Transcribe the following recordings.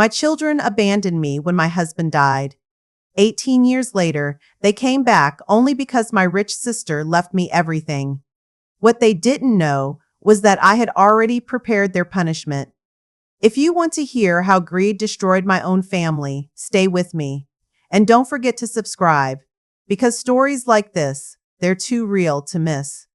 My children abandoned me when my husband died. 18 years later, they came back only because my rich sister left me everything. What they didn't know was that I had already prepared their punishment. If you want to hear how greed destroyed my own family, stay with me. And don't forget to subscribe, because stories like this, they're too real to miss.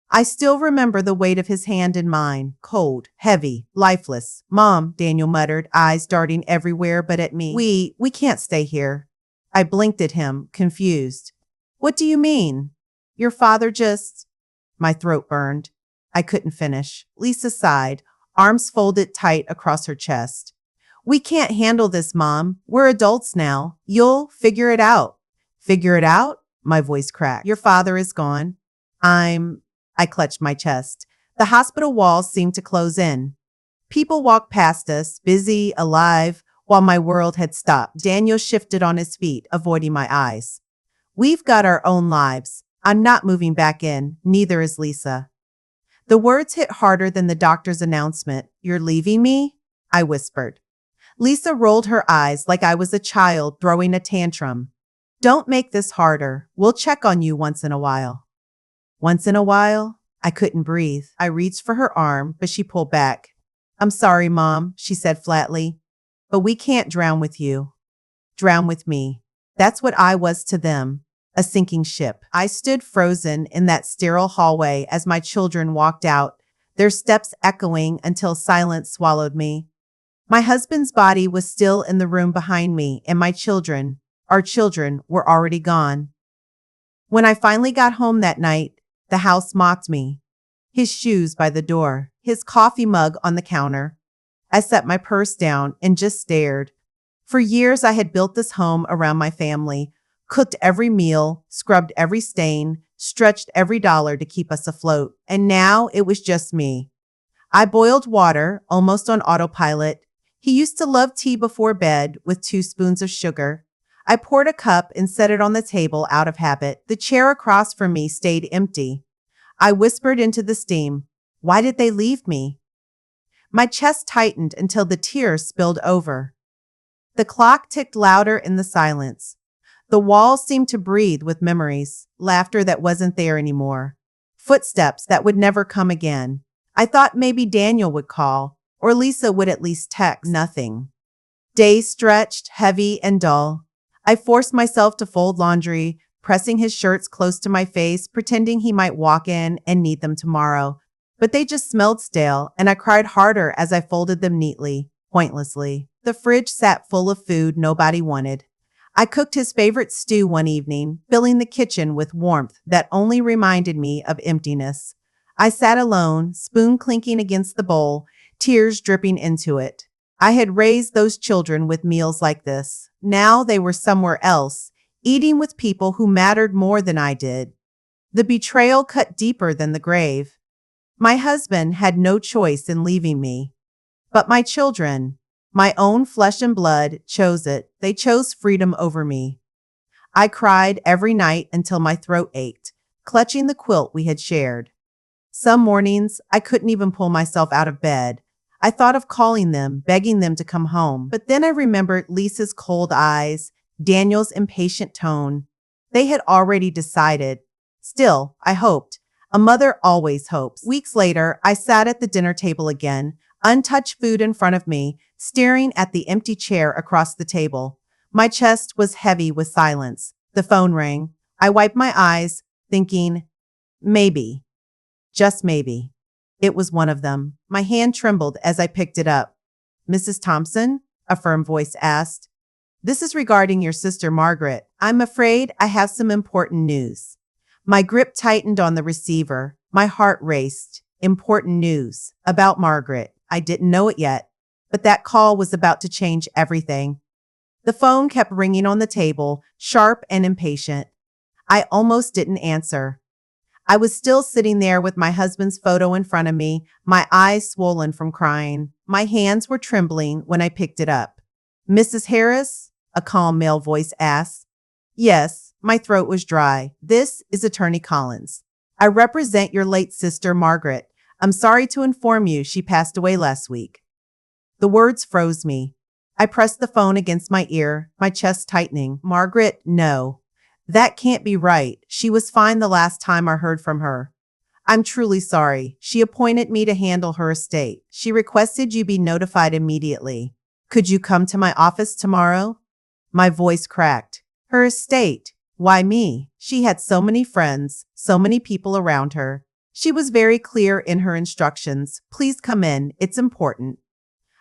I still remember the weight of his hand in mine, cold, heavy, lifeless. Mom, Daniel muttered, eyes darting everywhere but at me. We can't stay here. I blinked at him, confused. What do you mean? Your father just... My throat burned. I couldn't finish. Lisa sighed, arms folded tight across her chest. We can't handle this, Mom. We're adults now. You'll figure it out. Figure it out? My voice cracked. Your father is gone. I clutched my chest. The hospital walls seemed to close in. People walked past us, busy, alive, while my world had stopped. Daniel shifted on his feet, avoiding my eyes. We've got our own lives. I'm not moving back in. Neither is Lisa. The words hit harder than the doctor's announcement. You're leaving me? I whispered. Lisa rolled her eyes like I was a child throwing a tantrum. Don't make this harder. We'll check on you once in a while. Once in a while? I couldn't breathe. I reached for her arm, but she pulled back. I'm sorry, Mom, she said flatly, but we can't drown with you. Drown with me. That's what I was to them, a sinking ship. I stood frozen in that sterile hallway as my children walked out, their steps echoing until silence swallowed me. My husband's body was still in the room behind me, and my children, our children, were already gone. When I finally got home that night, the house mocked me. His shoes by the door, his coffee mug on the counter. I set my purse down and just stared. For years, I had built this home around my family, cooked every meal, scrubbed every stain, stretched every dollar to keep us afloat. And now it was just me. I boiled water, almost on autopilot. He used to love tea before bed with 2 spoons of sugar. I poured a cup and set it on the table out of habit. The chair across from me stayed empty. I whispered into the steam. Why did they leave me? My chest tightened until the tears spilled over. The clock ticked louder in the silence. The walls seemed to breathe with memories, laughter that wasn't there anymore, footsteps that would never come again. I thought maybe Daniel would call, or Lisa would at least text. Nothing. Days stretched, heavy and dull. I forced myself to fold laundry, pressing his shirts close to my face, pretending he might walk in and need them tomorrow. But they just smelled stale, and I cried harder as I folded them neatly, pointlessly. The fridge sat full of food nobody wanted. I cooked his favorite stew one evening, filling the kitchen with warmth that only reminded me of emptiness. I sat alone, spoon clinking against the bowl, tears dripping into it. I had raised those children with meals like this. Now they were somewhere else, eating with people who mattered more than I did. The betrayal cut deeper than the grave. My husband had no choice in leaving me. But my children, my own flesh and blood, chose it. They chose freedom over me. I cried every night until my throat ached, clutching the quilt we had shared. Some mornings, I couldn't even pull myself out of bed. I thought of calling them, begging them to come home. But then I remembered Lisa's cold eyes, Daniel's impatient tone. They had already decided. Still, I hoped. A mother always hopes. Weeks later, I sat at the dinner table again, untouched food in front of me, staring at the empty chair across the table. My chest was heavy with silence. The phone rang. I wiped my eyes, thinking, maybe, just maybe. It was one of them. My hand trembled as I picked it up. Mrs. Thompson? A firm voice asked. This is regarding your sister Margaret. I'm afraid I have some important news. My grip tightened on the receiver. My heart raced. Important news. About Margaret. I didn't know it yet, but that call was about to change everything. The phone kept ringing on the table, sharp and impatient. I almost didn't answer. I was still sitting there with my husband's photo in front of me, my eyes swollen from crying. My hands were trembling when I picked it up. Mrs. Harris? A calm male voice asked. Yes, my throat was dry. This is Attorney Collins. I represent your late sister, Margaret. I'm sorry to inform you she passed away last week. The words froze me. I pressed the phone against my ear, my chest tightening. Margaret, no. That can't be right. She was fine the last time I heard from her. I'm truly sorry. She appointed me to handle her estate. She requested you be notified immediately. Could you come to my office tomorrow? My voice cracked. Her estate. Why me? She had so many friends, so many people around her. She was very clear in her instructions. Please come in. It's important.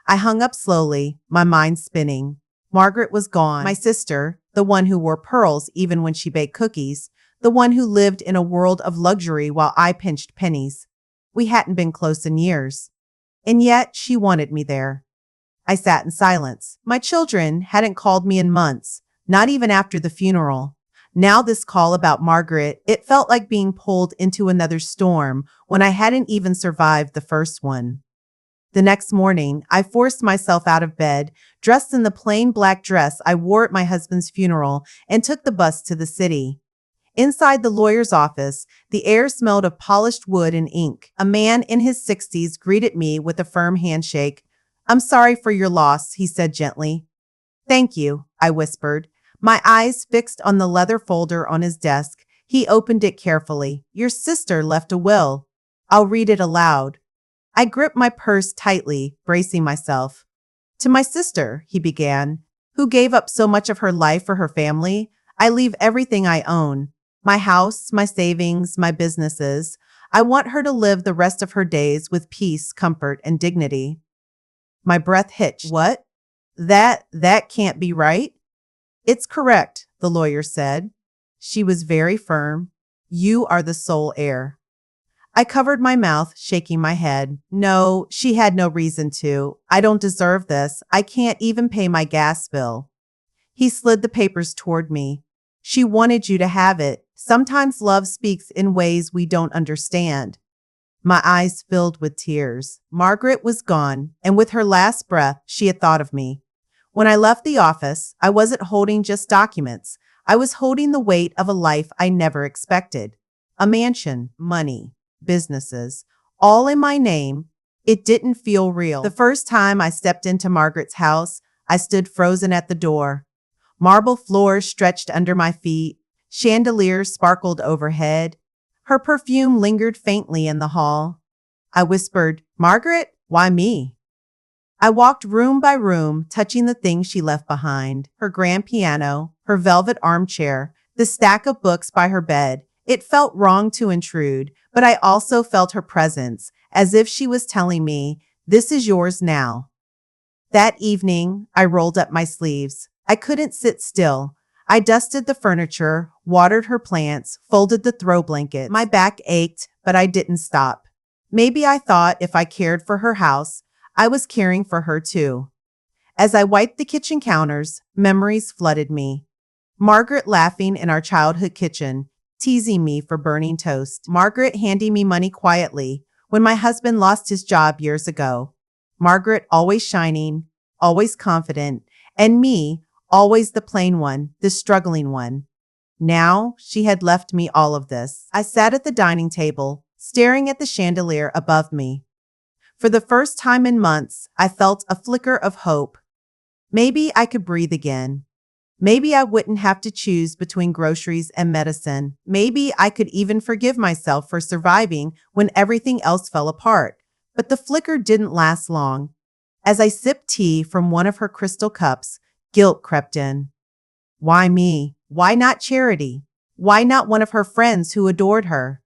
I hung up slowly, my mind spinning. Margaret was gone. My sister, the one who wore pearls even when she baked cookies, the one who lived in a world of luxury while I pinched pennies. We hadn't been close in years. And yet she wanted me there. I sat in silence. My children hadn't called me in months, not even after the funeral. Now this call about Margaret, it felt like being pulled into another storm when I hadn't even survived the first one. The next morning, I forced myself out of bed, dressed in the plain black dress I wore at my husband's funeral, and took the bus to the city. Inside the lawyer's office, the air smelled of polished wood and ink. A man in his 60s greeted me with a firm handshake. I'm sorry for your loss, he said gently. Thank you, I whispered, my eyes fixed on the leather folder on his desk. He opened it carefully. Your sister left a will. I'll read it aloud. I gripped my purse tightly, bracing myself. To my sister, he began, who gave up so much of her life for her family, I leave everything I own. My house, my savings, my businesses. I want her to live the rest of her days with peace, comfort, and dignity. My breath hitched. What? That can't be right? It's correct, the lawyer said. She was very firm. You are the sole heir. I covered my mouth, shaking my head. No, she had no reason to. I don't deserve this. I can't even pay my gas bill. He slid the papers toward me. She wanted you to have it. Sometimes love speaks in ways we don't understand. My eyes filled with tears. Margaret was gone, and with her last breath, she had thought of me. When I left the office, I wasn't holding just documents. I was holding the weight of a life I never expected. A mansion, money, businesses, all in my name. It didn't feel real. The first time I stepped into Margaret's house, I stood frozen at the door. Marble floors stretched under my feet. Chandeliers sparkled overhead. Her perfume lingered faintly in the hall. I whispered, Margaret, why me? I walked room by room, touching the things she left behind. Her grand piano, her velvet armchair, the stack of books by her bed. It felt wrong to intrude, but I also felt her presence, as if she was telling me, this is yours now. That evening, I rolled up my sleeves. I couldn't sit still. I dusted the furniture, watered her plants, folded the throw blanket. My back ached, but I didn't stop. Maybe I thought if I cared for her house, I was caring for her too. As I wiped the kitchen counters, memories flooded me. Margaret laughing in our childhood kitchen, teasing me for burning toast. Margaret handing me money quietly when my husband lost his job years ago. Margaret always shining, always confident, and me, always the plain one, the struggling one. Now, she had left me all of this. I sat at the dining table, staring at the chandelier above me. For the first time in months, I felt a flicker of hope. Maybe I could breathe again. Maybe I wouldn't have to choose between groceries and medicine. Maybe I could even forgive myself for surviving when everything else fell apart. But the flicker didn't last long. As I sipped tea from one of her crystal cups, guilt crept in. Why me? Why not Charity? Why not one of her friends who adored her?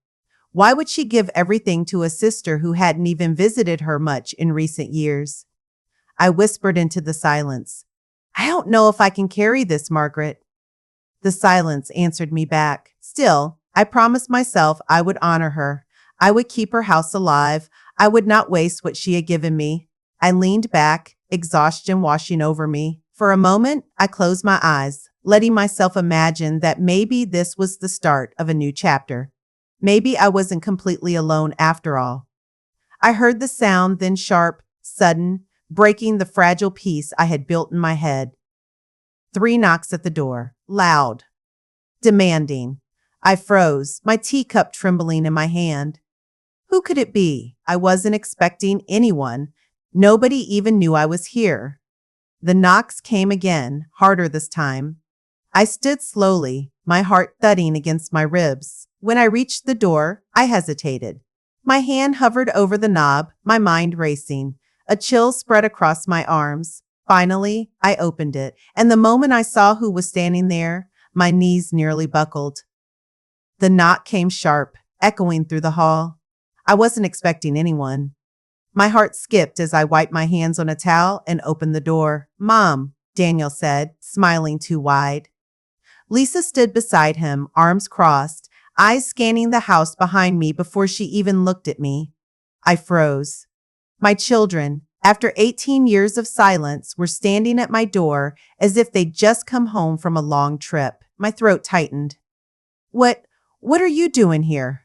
Why would she give everything to a sister who hadn't even visited her much in recent years? I whispered into the silence. I don't know if I can carry this, Margaret. The silence answered me back. Still, I promised myself I would honor her. I would keep her house alive. I would not waste what she had given me. I leaned back, exhaustion washing over me. For a moment, I closed my eyes, letting myself imagine that maybe this was the start of a new chapter. Maybe I wasn't completely alone after all. I heard the sound, then sharp, sudden, breaking the fragile peace I had built in my head. 3 knocks at the door, loud, demanding. I froze, my teacup trembling in my hand. Who could it be? I wasn't expecting anyone. Nobody even knew I was here. The knocks came again, harder this time. I stood slowly, my heart thudding against my ribs. When I reached the door, I hesitated. My hand hovered over the knob, my mind racing. A chill spread across my arms. Finally, I opened it, and the moment I saw who was standing there, my knees nearly buckled. The knock came sharp, echoing through the hall. I wasn't expecting anyone. My heart skipped as I wiped my hands on a towel and opened the door. "Mom," Daniel said, smiling too wide. Lisa stood beside him, arms crossed, eyes scanning the house behind me before she even looked at me. I froze. My children, after 18 years of silence, were standing at my door as if they'd just come home from a long trip. My throat tightened. What are you doing here?"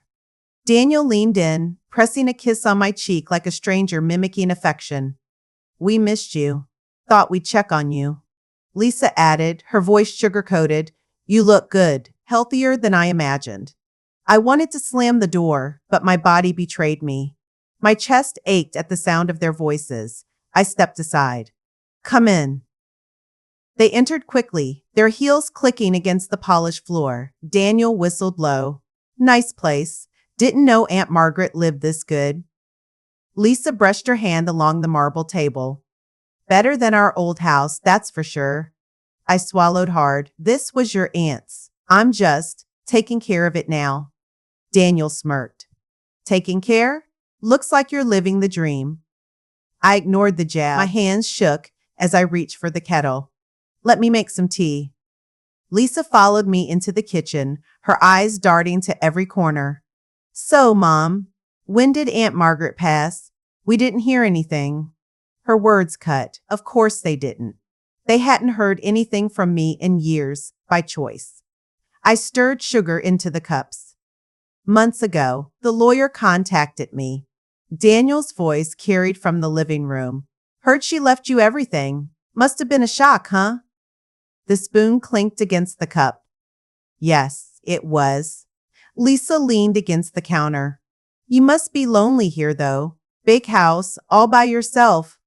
Daniel leaned in, pressing a kiss on my cheek like a stranger mimicking affection. "We missed you. Thought we'd check on you." Lisa added, her voice sugar-coated, "You look good, healthier than I imagined." I wanted to slam the door, but my body betrayed me. My chest ached at the sound of their voices. I stepped aside. "Come in." They entered quickly, their heels clicking against the polished floor. Daniel whistled low. "Nice place. Didn't know Aunt Margaret lived this good." Lisa brushed her hand along the marble table. "Better than our old house, that's for sure." I swallowed hard. "This was your aunt's. I'm just taking care of it now." Daniel smirked. "Taking care? Looks like you're living the dream." I ignored the jab. My hands shook as I reached for the kettle. "Let me make some tea." Lisa followed me into the kitchen, her eyes darting to every corner. "So, Mom, when did Aunt Margaret pass? We didn't hear anything." Her words cut. Of course they didn't. They hadn't heard anything from me in years, by choice. I stirred sugar into the cups. "Months ago, the lawyer contacted me." Daniel's voice carried from the living room. "Heard she left you everything. Must have been a shock, huh?" The spoon clinked against the cup. Yes, it was. Lisa leaned against the counter. "You must be lonely here, though. Big house, all by yourself."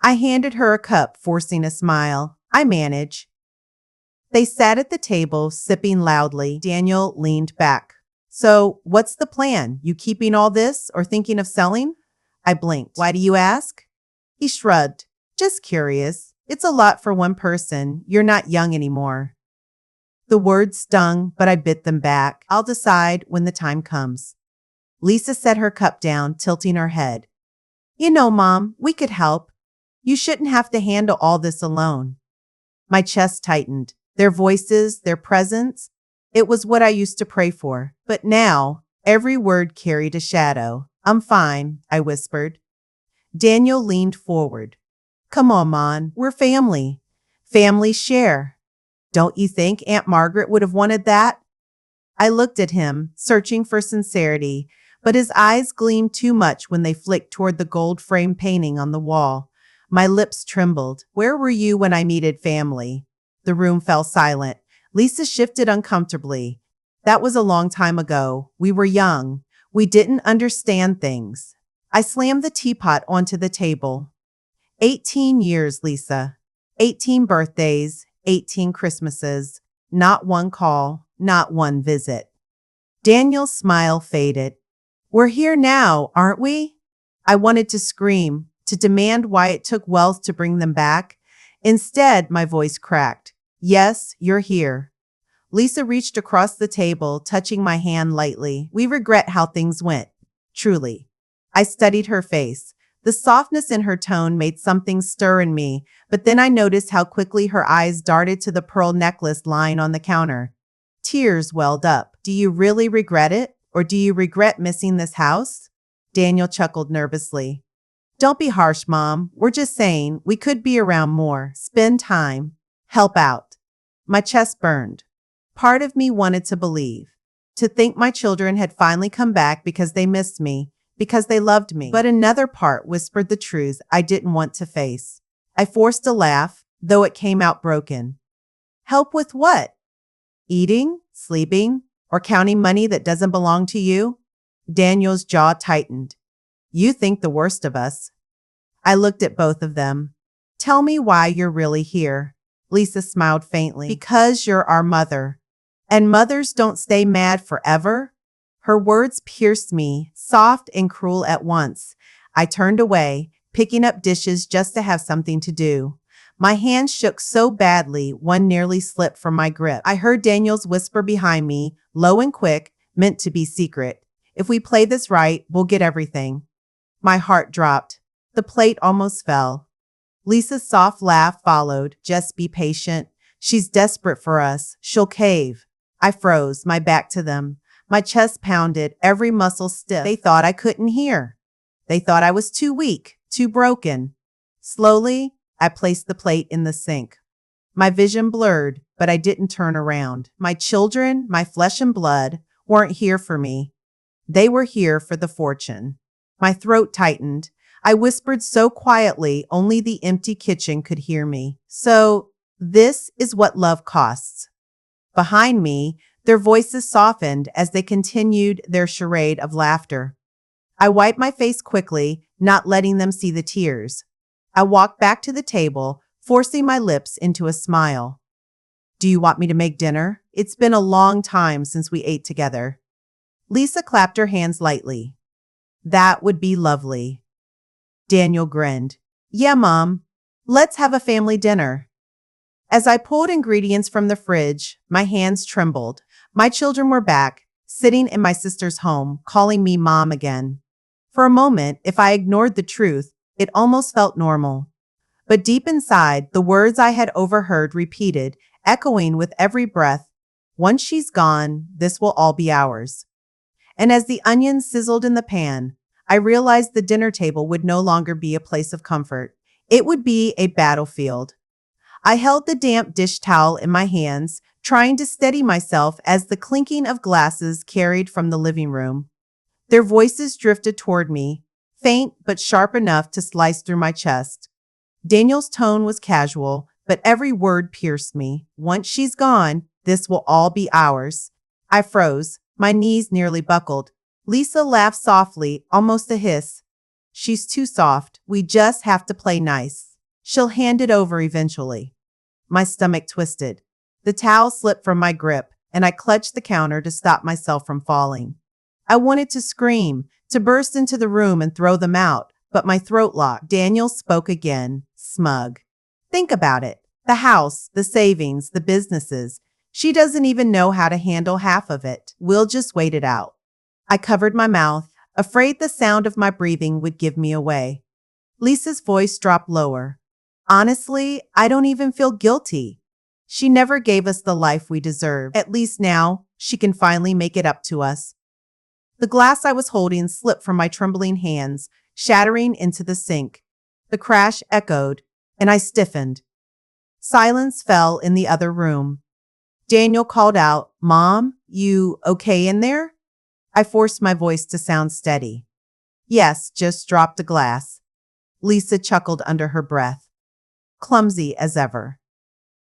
I handed her a cup, forcing a smile. "I manage." They sat at the table, sipping loudly. Daniel leaned back. "So, what's the plan? You keeping all this or thinking of selling?" I blinked. "Why do you ask?" He shrugged. "Just curious. It's a lot for one person. You're not young anymore." The words stung, but I bit them back. "I'll decide when the time comes." Lisa set her cup down, tilting her head. "You know, Mom, we could help. You shouldn't have to handle all this alone." My chest tightened. Their voices, their presence, it was what I used to pray for. But now, every word carried a shadow. "I'm fine," I whispered. Daniel leaned forward. "Come on, Mon, we're family. Families share. Don't you think Aunt Margaret would have wanted that?" I looked at him, searching for sincerity, but his eyes gleamed too much when they flicked toward the gold-framed painting on the wall. My lips trembled. "Where were you when I needed family?" The room fell silent. Lisa shifted uncomfortably. "That was a long time ago. We were young. We didn't understand things." I slammed the teapot onto the table. 18 years, Lisa. 18 birthdays, 18 Christmases. Not one call, not one visit. Daniel's smile faded. "We're here now, aren't we?" I wanted to scream, to demand why it took wealth to bring them back. Instead, my voice cracked. "Yes, you're here." Lisa reached across the table, touching my hand lightly. "We regret how things went. Truly." I studied her face. The softness in her tone made something stir in me, but then I noticed how quickly her eyes darted to the pearl necklace lying on the counter. Tears welled up. "Do you really regret it? Or do you regret missing this house?" Daniel chuckled nervously. "Don't be harsh, Mom. We're just saying we could be around more, spend time, help out." My chest burned. Part of me wanted to believe, to think my children had finally come back because they missed me, because they loved me. But another part whispered the truth I didn't want to face. I forced a laugh, though it came out broken. "Help with what? Eating, sleeping, or counting money that doesn't belong to you?" Daniel's jaw tightened. "You think the worst of us." I looked at both of them. Tell me why you're really here. Lisa smiled faintly. Because you're our mother. And mothers don't stay mad forever? Her words pierced me, soft and cruel at once. I turned away, picking up dishes just to have something to do. My hands shook so badly, one nearly slipped from my grip. I heard Daniel's whisper behind me, low and quick, meant to be secret. If we play this right, we'll get everything. My heart dropped. The plate almost fell. Lisa's soft laugh followed. Just be patient. She's desperate for us. She'll cave. I froze, my back to them. My chest pounded, every muscle stiff. They thought I couldn't hear. They thought I was too weak, too broken. Slowly, I placed the plate in the sink. My vision blurred, but I didn't turn around. My children, my flesh and blood, weren't here for me. They were here for the fortune. My throat tightened. I whispered so quietly, only the empty kitchen could hear me. So, this is what love costs. Behind me, their voices softened as they continued their charade of laughter. I wiped my face quickly, not letting them see the tears. I walked back to the table, forcing my lips into a smile. Do you want me to make dinner? It's been a long time since we ate together. Lisa clapped her hands lightly. That would be lovely. Daniel grinned. Yeah, Mom. Let's have a family dinner. As I pulled ingredients from the fridge, my hands trembled. My children were back, sitting in my sister's home, calling me Mom again. For a moment, if I ignored the truth, it almost felt normal. But deep inside, the words I had overheard repeated, echoing with every breath, once she's gone, this will all be ours. And as the onions sizzled in the pan, I realized the dinner table would no longer be a place of comfort. It would be a battlefield. I held the damp dish towel in my hands, trying to steady myself as the clinking of glasses carried from the living room. Their voices drifted toward me, faint but sharp enough to slice through my chest. Daniel's tone was casual, but every word pierced me. Once she's gone, this will all be ours. I froze, my knees nearly buckled. Lisa laughed softly, almost a hiss. She's too soft. We just have to play nice. She'll hand it over eventually. My stomach twisted. The towel slipped from my grip, and I clutched the counter to stop myself from falling. I wanted to scream, to burst into the room and throw them out, but my throat locked. Daniel spoke again, smug. Think about it. The house, the savings, the businesses. She doesn't even know how to handle half of it. We'll just wait it out. I covered my mouth, afraid the sound of my breathing would give me away. Lisa's voice dropped lower. Honestly, I don't even feel guilty. She never gave us the life we deserve. At least now, she can finally make it up to us. The glass I was holding slipped from my trembling hands, shattering into the sink. The crash echoed, and I stiffened. Silence fell in the other room. Daniel called out, Mom, you okay in there? I forced my voice to sound steady. Yes, just dropped a glass. Lisa chuckled under her breath. Clumsy as ever.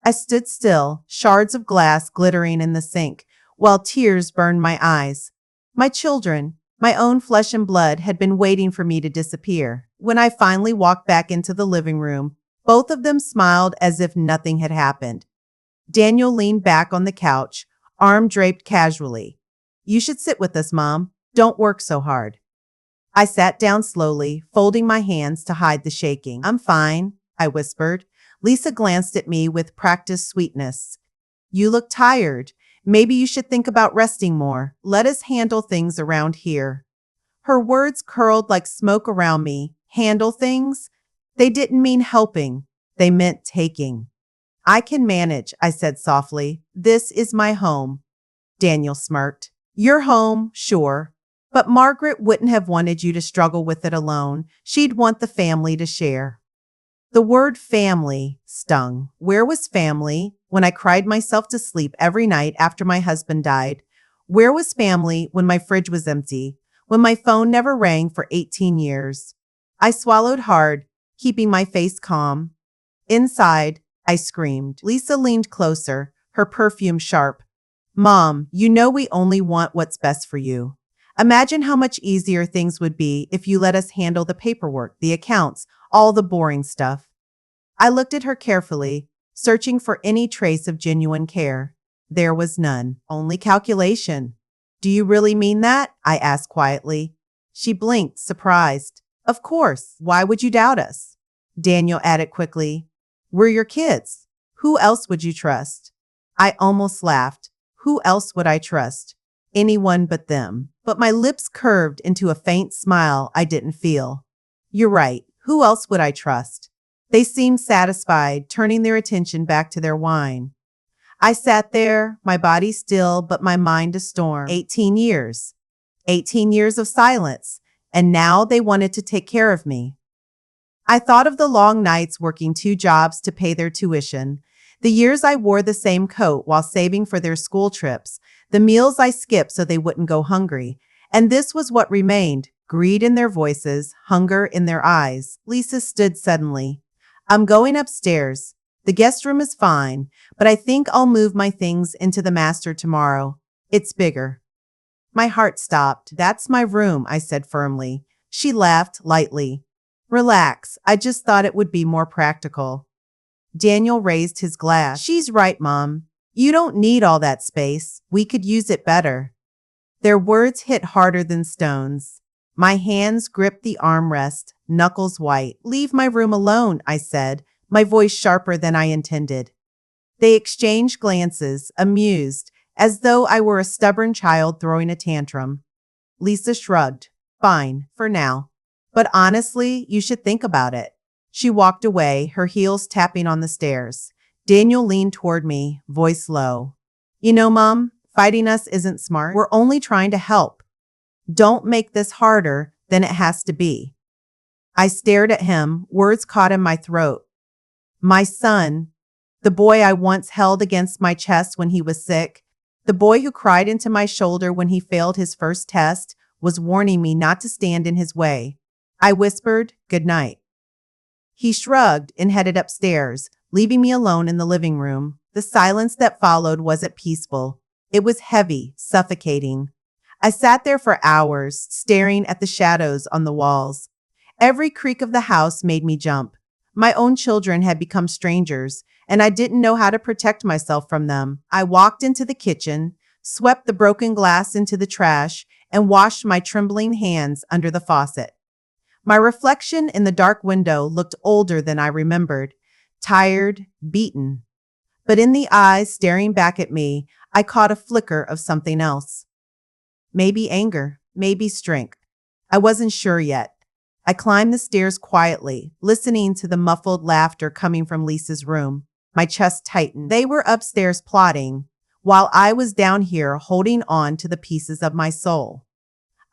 I stood still, shards of glass glittering in the sink, while tears burned my eyes. My children, my own flesh and blood, had been waiting for me to disappear. When I finally walked back into the living room, both of them smiled as if nothing had happened. Daniel leaned back on the couch, arm draped casually. You should sit with us, Mom. Don't work so hard. I sat down slowly, folding my hands to hide the shaking. I'm fine, I whispered. Lisa glanced at me with practiced sweetness. You look tired. Maybe you should think about resting more. Let us handle things around here. Her words curled like smoke around me. Handle things? They didn't mean helping. They meant taking. I can manage, I said softly. This is my home. Daniel smirked. Your home, sure. But Margaret wouldn't have wanted you to struggle with it alone. She'd want the family to share. The word family stung. Where was family when I cried myself to sleep every night after my husband died? Where was family when my fridge was empty? When my phone never rang for 18 years? I swallowed hard, keeping my face calm. Inside, I screamed. Lisa leaned closer, her perfume sharp. Mom, you know we only want what's best for you. Imagine how much easier things would be if you let us handle the paperwork, the accounts, all the boring stuff. I looked at her carefully, searching for any trace of genuine care. There was none, only calculation. Do you really mean that? I asked quietly. She blinked, surprised. Of course. Why would you doubt us? Daniel added quickly. We're your kids. Who else would you trust? I almost laughed. Who else would I trust? Anyone but them. But my lips curved into a faint smile I didn't feel. You're right. Who else would I trust? They seemed satisfied, turning their attention back to their wine. I sat there, my body still, but my mind a storm. 18 years. 18 years of silence. And now they wanted to take care of me. I thought of the long nights working 2 jobs to pay their tuition, the years I wore the same coat while saving for their school trips, the meals I skipped so they wouldn't go hungry. And this was what remained, greed in their voices, hunger in their eyes. Lisa stood suddenly. I'm going upstairs. The guest room is fine, but I think I'll move my things into the master tomorrow. It's bigger. My heart stopped. That's my room, I said firmly. She laughed lightly. Relax, I just thought it would be more practical. Daniel raised his glass. She's right, Mom. You don't need all that space. We could use it better. Their words hit harder than stones. My hands gripped the armrest, knuckles white. Leave my room alone, I said, my voice sharper than I intended. They exchanged glances, amused, as though I were a stubborn child throwing a tantrum. Lisa shrugged. Fine, for now. But honestly, you should think about it. She walked away, her heels tapping on the stairs. Daniel leaned toward me, voice low. You know, Mom, fighting us isn't smart. We're only trying to help. Don't make this harder than it has to be. I stared at him, words caught in my throat. My son, the boy I once held against my chest when he was sick, the boy who cried into my shoulder when he failed his first test, was warning me not to stand in his way. I whispered, good night. He shrugged and headed upstairs, leaving me alone in the living room. The silence that followed wasn't peaceful. It was heavy, suffocating. I sat there for hours, staring at the shadows on the walls. Every creak of the house made me jump. My own children had become strangers, and I didn't know how to protect myself from them. I walked into the kitchen, swept the broken glass into the trash, and washed my trembling hands under the faucet. My reflection in the dark window looked older than I remembered, tired, beaten. But in the eyes staring back at me, I caught a flicker of something else. Maybe anger, maybe strength. I wasn't sure yet. I climbed the stairs quietly, listening to the muffled laughter coming from Lisa's room. My chest tightened. They were upstairs plotting, while I was down here holding on to the pieces of my soul.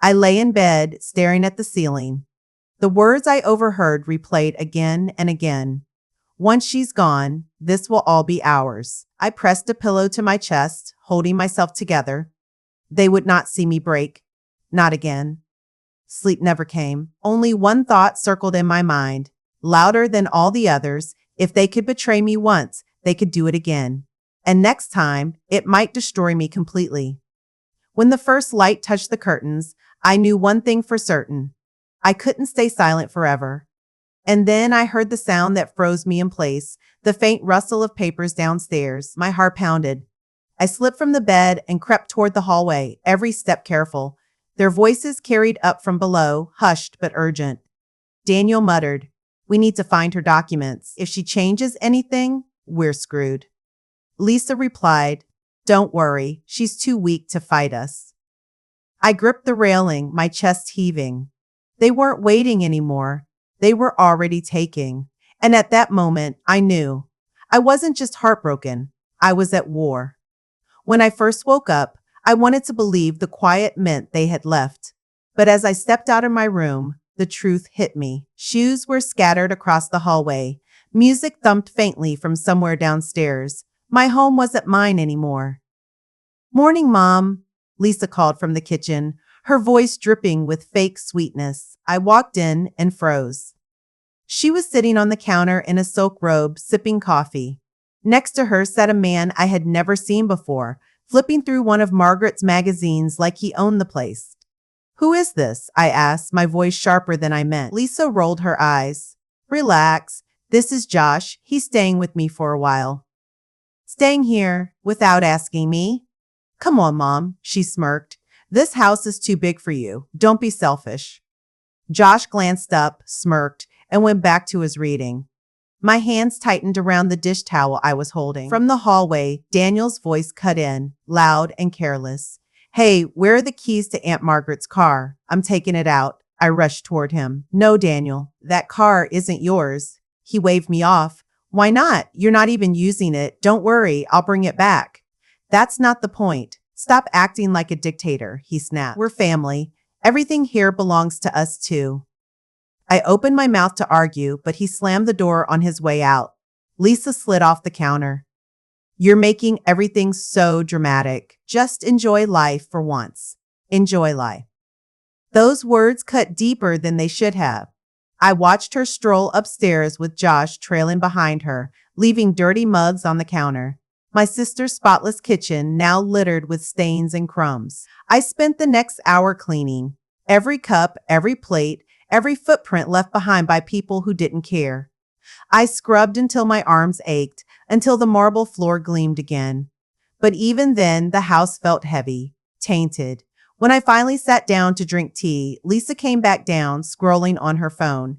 I lay in bed, staring at the ceiling. The words I overheard replayed again and again. Once she's gone, this will all be ours. I pressed a pillow to my chest, holding myself together. They would not see me break. Not again. Sleep never came. Only one thought circled in my mind, louder than all the others. If they could betray me once, they could do it again. And next time, it might destroy me completely. When the first light touched the curtains, I knew one thing for certain. I couldn't stay silent forever. And then I heard the sound that froze me in place, the faint rustle of papers downstairs. My heart pounded. I slipped from the bed and crept toward the hallway, every step careful. Their voices carried up from below, hushed but urgent. Daniel muttered, "We need to find her documents. If she changes anything, we're screwed." Lisa replied, "Don't worry, she's too weak to fight us." I gripped the railing, my chest heaving. They weren't waiting anymore. They were already taking. And at that moment, I knew. I wasn't just heartbroken. I was at war. When I first woke up, I wanted to believe the quiet meant they had left. But as I stepped out of my room, the truth hit me. Shoes were scattered across the hallway. Music thumped faintly from somewhere downstairs. My home wasn't mine anymore. "Morning, Mom," Lisa called from the kitchen, her voice dripping with fake sweetness. I walked in and froze. She was sitting on the counter in a silk robe, sipping coffee. Next to her sat a man I had never seen before, flipping through one of Margaret's magazines like he owned the place. "Who is this?" I asked, my voice sharper than I meant. Lisa rolled her eyes. "Relax. This is Josh. He's staying with me for a while. Staying here without asking me? Come on, Mom, she smirked. This house is too big for you. Don't be selfish. Josh glanced up, smirked, and went back to his reading. My hands tightened around the dish towel I was holding. From the hallway, Daniel's voice cut in, loud and careless. Hey, where are the keys to Aunt Margaret's car? I'm taking it out. I rushed toward him. No, Daniel, that car isn't yours. He waved me off. Why not? You're not even using it. Don't worry, I'll bring it back. That's not the point. Stop acting like a dictator, he snapped. We're family. Everything here belongs to us too. I opened my mouth to argue, but he slammed the door on his way out. Lisa slid off the counter. You're making everything so dramatic. Just enjoy life for once. Enjoy life. Those words cut deeper than they should have. I watched her stroll upstairs with Josh trailing behind her, leaving dirty mugs on the counter. My sister's spotless kitchen now littered with stains and crumbs. I spent the next hour cleaning. Every cup, every plate, every footprint left behind by people who didn't care. I scrubbed until my arms ached, until the marble floor gleamed again. But even then, the house felt heavy, tainted. When I finally sat down to drink tea, Lisa came back down, scrolling on her phone.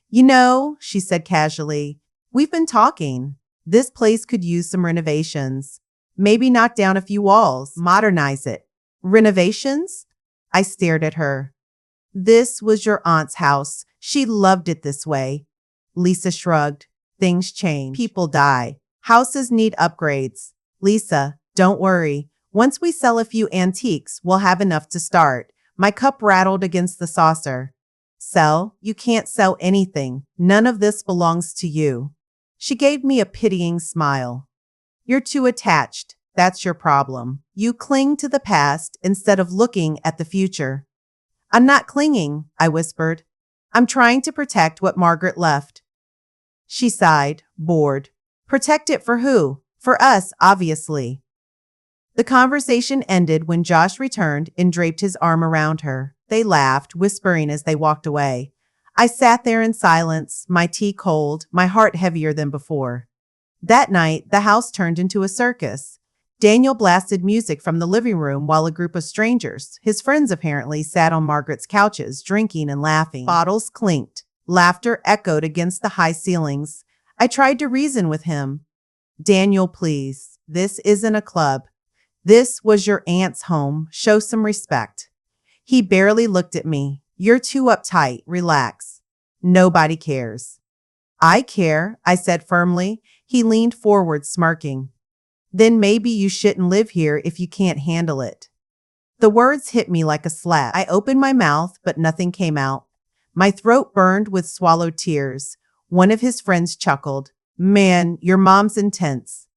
You know, she said casually, we've been talking. This place could use some renovations. Maybe knock down a few walls, modernize it. Renovations? I stared at her. This was your aunt's house. She loved it this way. Lisa shrugged. Things change. People die. Houses need upgrades. Lisa, don't worry. Once we sell a few antiques, we'll have enough to start. My cup rattled against the saucer. Sell? You can't sell anything. None of this belongs to you. She gave me a pitying smile. You're too attached. That's your problem. You cling to the past instead of looking at the future. I'm not clinging, I whispered. I'm trying to protect what Margaret left. She sighed, bored. Protect it for who? For us, obviously. The conversation ended when Josh returned and draped his arm around her. They laughed, whispering as they walked away. I sat there in silence, my tea cold, my heart heavier than before. That night, the house turned into a circus. Daniel blasted music from the living room while a group of strangers, his friends apparently, sat on Margaret's couches, drinking and laughing. Bottles clinked. Laughter echoed against the high ceilings. I tried to reason with him. Daniel, please. This isn't a club. This was your aunt's home. Show some respect. He barely looked at me. You're too uptight. Relax. Nobody cares. I care, I said firmly. He leaned forward, smirking. Then maybe you shouldn't live here if you can't handle it. The words hit me like a slap. I opened my mouth, but nothing came out. My throat burned with swallowed tears. One of his friends chuckled. Man, your mom's intense.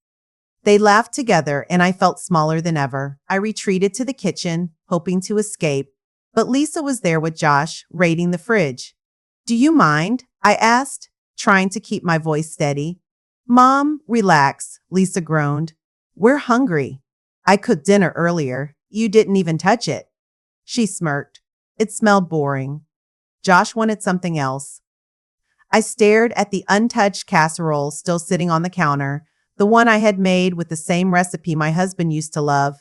They laughed together, and I felt smaller than ever. I retreated to the kitchen, hoping to escape, but Lisa was there with Josh, raiding the fridge. Do you mind? I asked, trying to keep my voice steady. Mom, relax, Lisa groaned. We're hungry. I cooked dinner earlier. You didn't even touch it. She smirked. It smelled boring. Josh wanted something else. I stared at the untouched casserole still sitting on the counter, the one I had made with the same recipe my husband used to love.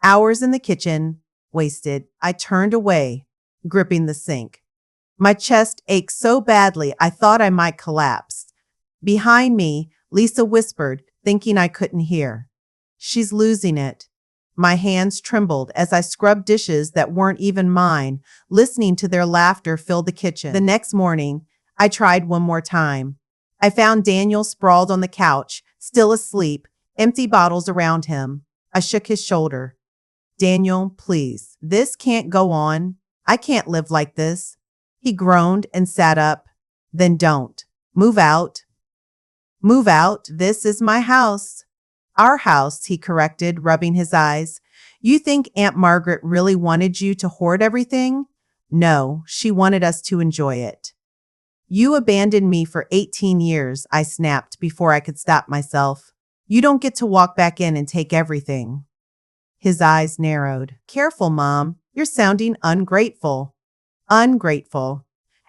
Hours in the kitchen, wasted. I turned away, gripping the sink. My chest ached so badly I thought I might collapse. Behind me, Lisa whispered, thinking I couldn't hear. She's losing it. My hands trembled as I scrubbed dishes that weren't even mine, listening to their laughter fill the kitchen. The next morning, I tried one more time. I found Daniel sprawled on the couch, still asleep, empty bottles around him. I shook his shoulder. Daniel, please. This can't go on. I can't live like this. He groaned and sat up. Then don't. Move out. Move out. This is my house. Our house, he corrected, rubbing his eyes. You think Aunt Margaret really wanted you to hoard everything? No, she wanted us to enjoy it. You abandoned me for 18 years, I snapped before I could stop myself. You don't get to walk back in and take everything. His eyes narrowed. Careful, Mom. You're sounding ungrateful. Ungrateful.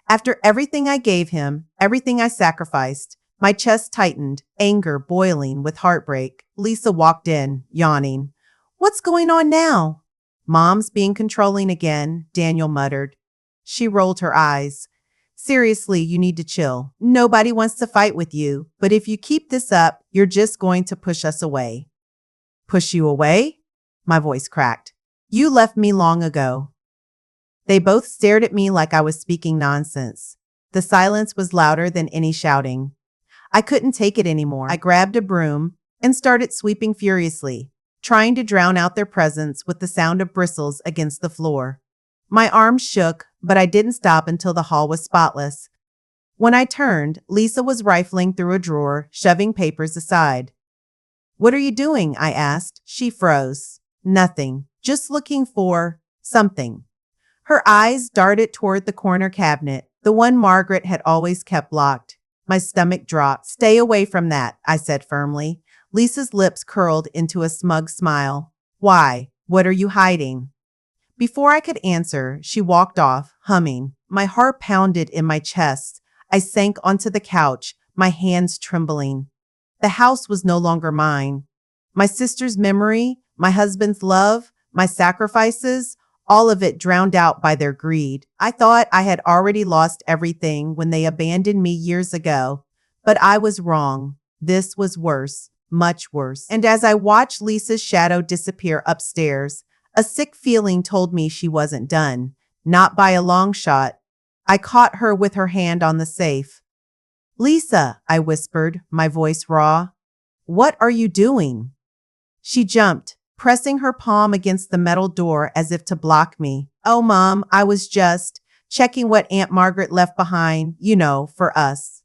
After everything I gave him, everything I sacrificed, My chest tightened, anger boiling with heartbreak. Lisa walked in, yawning. What's going on now? Mom's being controlling again, Daniel muttered. She rolled her eyes. Seriously, you need to chill. Nobody wants to fight with you, but if you keep this up, you're just going to push us away. Push you away? My voice cracked. You left me long ago. They both stared at me like I was speaking nonsense. The silence was louder than any shouting. I couldn't take it anymore. I grabbed a broom and started sweeping furiously, trying to drown out their presence with the sound of bristles against the floor. My arms shook, but I didn't stop until the hall was spotless. When I turned, Lisa was rifling through a drawer, shoving papers aside. What are you doing? I asked. She froze. Nothing. Just looking for something. Her eyes darted toward the corner cabinet, the one Margaret had always kept locked. My stomach dropped. Stay away from that, I said firmly. Lisa's lips curled into a smug smile. Why? What are you hiding? Before I could answer, she walked off, humming. My heart pounded in my chest. I sank onto the couch, my hands trembling. The house was no longer mine. My sister's memory, my husband's love, my sacrifices, all of it drowned out by their greed. I thought I had already lost everything when they abandoned me years ago, but I was wrong. This was worse, much worse. And as I watched Lisa's shadow disappear upstairs, a sick feeling told me she wasn't done, not by a long shot. I caught her with her hand on the safe. Lisa, I whispered, my voice raw. What are you doing? She jumped, pressing her palm against the metal door as if to block me. Oh, Mom, I was just checking what Aunt Margaret left behind, for us.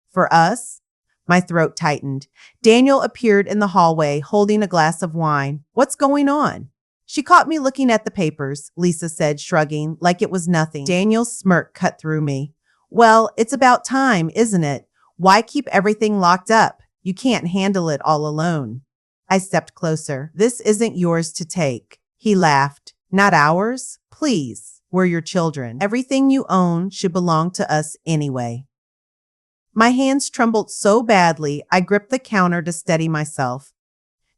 For us? My throat tightened. Daniel appeared in the hallway, holding a glass of wine. What's going on? She caught me looking at the papers, Lisa said, shrugging, like it was nothing. Daniel's smirk cut through me. Well, it's about time, isn't it? Why keep everything locked up? You can't handle it all alone. I stepped closer. This isn't yours to take. He laughed. Not ours? Please, we're your children. Everything you own should belong to us anyway. My hands trembled so badly, I gripped the counter to steady myself.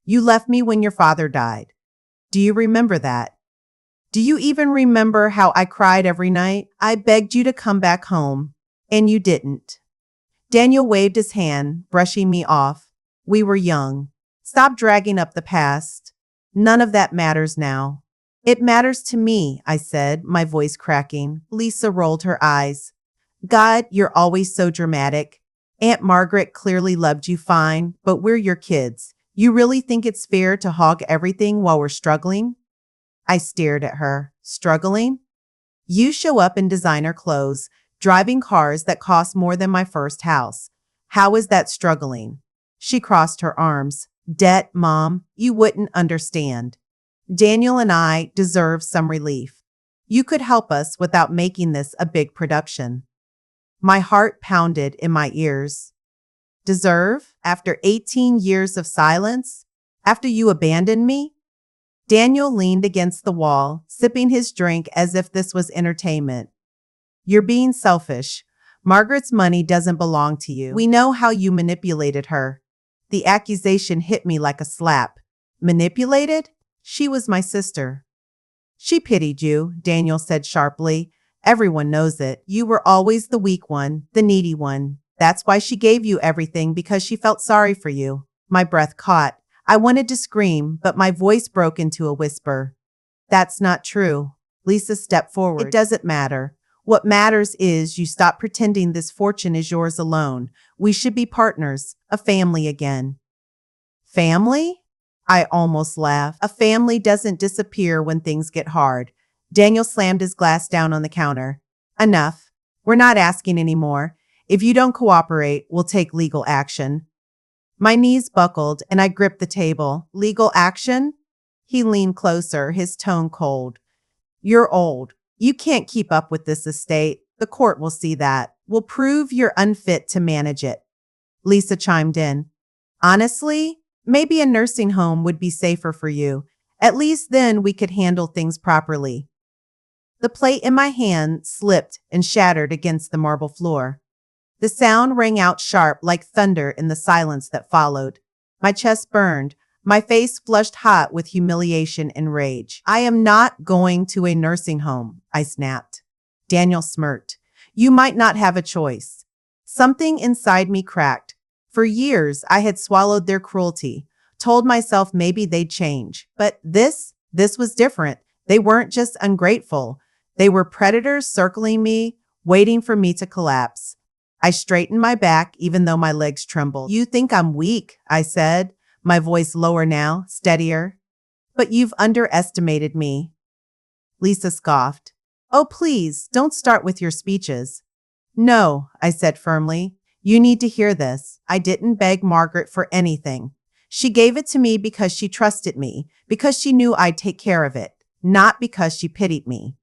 You left me when your father died. Do you remember that? Do you even remember how I cried every night? I begged you to come back home, and you didn't. Daniel waved his hand, brushing me off. We were young. Stop dragging up the past. None of that matters now. It matters to me, I said, my voice cracking. Lisa rolled her eyes. God, you're always so dramatic. Aunt Margaret clearly loved you fine, but we're your kids. You really think it's fair to hog everything while we're struggling? I stared at her. Struggling? You show up in designer clothes, driving cars that cost more than my first house. How is that struggling? She crossed her arms. Debt, Mom, you wouldn't understand. Daniel and I deserve some relief. You could help us without making this a big production. My heart pounded in my ears. Deserve? After 18 years of silence? After you abandoned me? Daniel leaned against the wall, sipping his drink as if this was entertainment. You're being selfish. Margaret's money doesn't belong to you. We know how you manipulated her. The accusation hit me like a slap. Manipulated? She was my sister. She pitied you, Daniel said sharply. Everyone knows it. You were always the weak one, the needy one. That's why she gave you everything, because she felt sorry for you. My breath caught. I wanted to scream, but my voice broke into a whisper. That's not true. Lisa stepped forward. It doesn't matter. What matters is you stop pretending this fortune is yours alone. We should be partners, a family again. Family? I almost laughed. A family doesn't disappear when things get hard. Daniel slammed his glass down on the counter. Enough. We're not asking anymore. If you don't cooperate, we'll take legal action. My knees buckled and I gripped the table. Legal action? He leaned closer, his tone cold. You're old. You can't keep up with this estate. The court will see that. We'll prove you're unfit to manage it. Lisa chimed in. Honestly, maybe a nursing home would be safer for you. At least then we could handle things properly. The plate in my hand slipped and shattered against the marble floor. The sound rang out sharp like thunder in the silence that followed. My chest burned. My face flushed hot with humiliation and rage. I am not going to a nursing home, I snapped. Daniel smirked. You might not have a choice. Something inside me cracked. For years, I had swallowed their cruelty, told myself maybe they'd change. But this was different. They weren't just ungrateful. They were predators circling me, waiting for me to collapse. I straightened my back, even though my legs trembled. You think I'm weak, I said, my voice lower now, steadier. But you've underestimated me. Lisa scoffed. Oh, please, don't start with your speeches. No, I said firmly. You need to hear this. I didn't beg Margaret for anything. She gave it to me because she trusted me, because she knew I'd take care of it, not because she pitied me.